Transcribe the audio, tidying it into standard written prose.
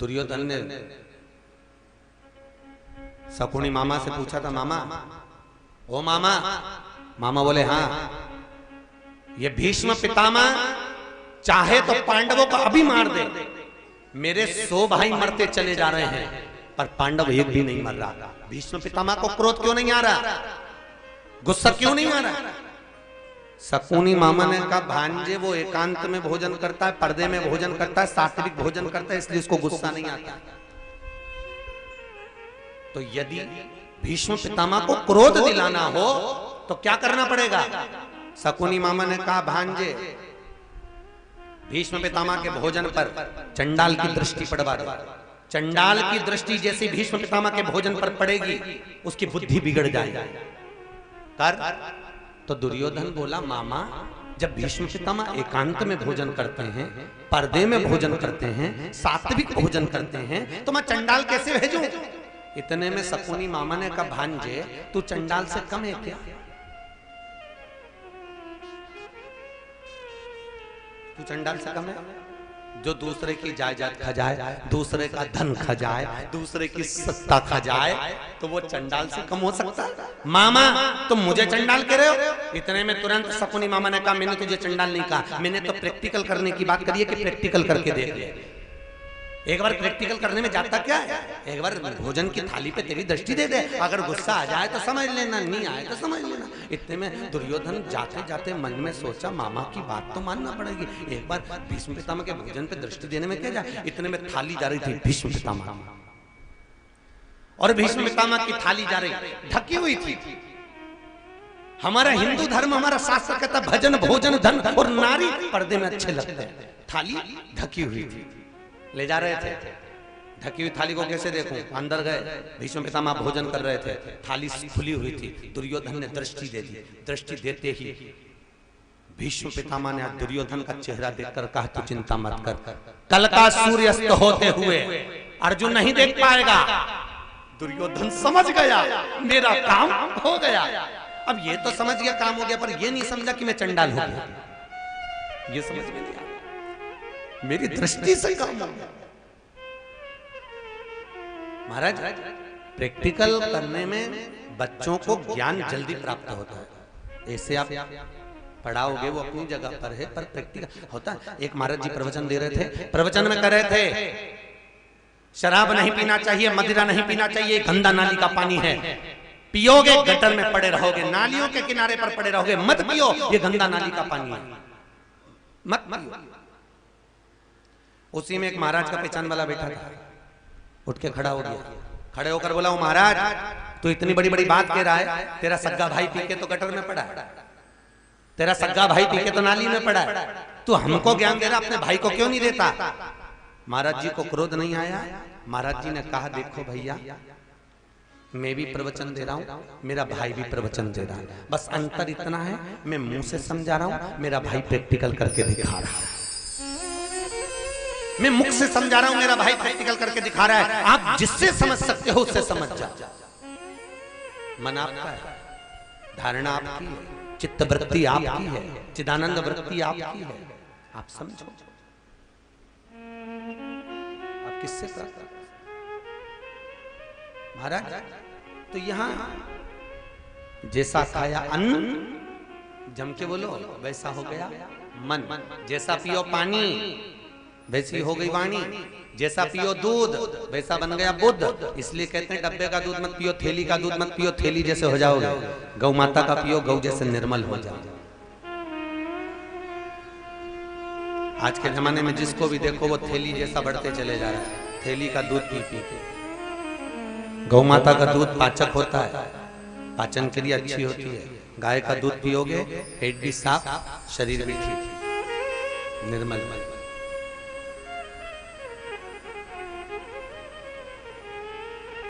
दुर्योधन ने शकुनी मामा से पूछा था, मामा ओ मामा। मामा बोले हाँ। ये भीष्म पितामह चाहे तो पांडवों को अभी मार दे, मेरे 100 भाई मरते चले जा रहे हैं पर पांडव एक भी नहीं मर रहा। भीष्म पितामह को क्रोध क्यों नहीं आ रहा, गुस्सा क्यों नहीं आ रहा? शकुनी मामा ने कहा, भांजे वो एकांत में भोजन करता है, पर्दे में भोजन करता है, सात्विक भोजन करता है, इसलिए उसको गुस्सा नहीं आता। तो यदि भीष्म पितामह को क्रोध दिलाना हो तो क्या करना पड़ेगा? शकुनी मामा ने कहा, भांजे भीष्म पितामह के भोजन पर चंडाल की दृष्टि पड़वा दे। चंडाल की दृष्टि जैसी भीष्म पितामह के भोजन पर पड़ेगी उसकी बुद्धि बिगड़ जाएगी। कर तो दुर्योधन बोला, मामा जब भीष्म पितामह एकांत में भोजन करते हैं, पर्दे में भोजन करते हैं, सात्विक भोजन करते हैं, तो मैं चंडाल कैसे भेजूं? इतने में शकुनी मामा ने कहा, भांजे तू चंडाल से कम है क्या? तू चंडाल से कम है? जो दूसरे की जायदाद खा जाए, दूसरे का धन खा जाए, दूसरे की सत्ता खा जाए, तो वो चंडाल से कम हो सकता है? मामा तुम मुझे चंडाल कह रहे हो? इतने में तुरंत शकुनी मामा ने कहा, मैंने तुझे चंडाल नहीं कहा, मैंने तो प्रैक्टिकल करने की बात करी है कि प्रैक्टिकल करके देख ले। एक बार प्रैक्टिकल करने में जाता क्या है, एक बार भोजन की थाली पे तेरी दृष्टि दे दे, अगर गुस्सा आ जाए तो समझ लेना, नहीं आए तो समझ लेना। इतने में दुर्योधन जाते जाते मन में सोचा, मामा की बात तो मानना पड़ेगी, एक बार भीष्म पितामह के भोजन पे दृष्टि देने में क्या जाए। इतने में थाली जा रही थी भीष्म पितामह, और भीष्म पितामह की थाली जा रही ढकी हुई थी। हमारा हिंदू धर्म, हमारा शास्त्र कहता भजन भोजन धन और नारी पर्दे में अच्छे लगते हैं। थाली ढकी हुई थी, ले जा रहे थे। ढकी हुई थाली को कैसे देखूं? अंदर गए, भीष्म पितामह भोजन कर रहे थे, थाली खुली हुई थी। दुर्योधन ने दृष्टि दे दी। दृष्टि देते ही भीष्म पितामह ने दुर्योधन का चेहरा देखकर कहा, तू चिंता मत कर, कल का सूर्यास्त होते हुए अर्जुन नहीं देख पाएगा। दुर्योधन समझ गया मेरा काम हो गया। अब ये तो समझ गया काम हो गया, पर ये नहीं समझा कि मैं चंडाल हो गया। ये समझ में नहीं आया, मेरी दृष्टि से काम हो गया। महाराज प्रैक्टिकल करने में बच्चों को ज्ञान जल्दी प्राप्त होता है। ऐसे आप पढ़ाओगे वो अपनी जगह पर है, पर प्रैक्टिकल होता है। एक महाराज जी प्रवचन दे रहे थे, प्रवचन में कह रहे थे शराब नहीं पीना चाहिए, मदिरा नहीं पीना चाहिए, गंदा नाली का पानी है, पियोगे गटर में पड़े रहोगे, नालियों के किनारे पर पड़े रहोगे, मत पियो, ये गंदा नाली का पानी है, मत पियो। उसी में एक महाराज का पहचान वाला बैठा था, उठ के खड़ा हो गया। खड़े होकर बोला, वो महाराज तू इतनी बड़ी बड़ी बात कह रहा है, तेरा सग्गा भाई पी के तो गटर में पड़ा है, तेरा सग्गा भाई पी के तो नाली में पड़ा है, तू हमको ज्ञान दे रहा, अपने भाई को क्यों नहीं देता? महाराज जी को क्रोध नहीं आया। महाराज जी ने कहा, देखो भैया मैं भी प्रवचन दे रहा हूं, मेरा भाई भी प्रवचन दे रहा है, बस अंतर इतना है मैं मुंह से समझा रहा हूं, मेरा भाई प्रैक्टिकल करके दिखा रहा है। मैं मुख से समझा रहा हूं, मेरा भाई प्रैक्टिकल करके दिखा रहा है। आप जिससे समझ सकते हो उससे समझ जाओ। मन आपका है, धारणा आपकी है, चित्त वृत्ति आपकी है, चिदानंद वृत्ति आपकी है, आप समझो। आप किससे करते महाराज? तो यहां जैसा खाया अन्न, जम के बोलो, वैसा हो गया मन। जैसा पियो पानी वैसी हो गई वाणी, जैसा पियो दूध वैसा बन गया बुद्ध। इसलिए कहते हैं डब्बे का दूध मत पियो, थैली का दूध मत पियो, थैली जैसे हो जाओगे। गौ माता का पियो, गौ जैसे निर्मल हो जाओ। आज के जमाने में जिसको भी देखो वो थैली जैसा बढ़ते चले जा रहा है, थैली का दूध पी पी के। गौ माता का दूध पाचक होता है, पाचन क्रिया अच्छी होती है। गाय का दूध पियोगे, पेट भी साफ, शरीर भी ठीक, निर्मल।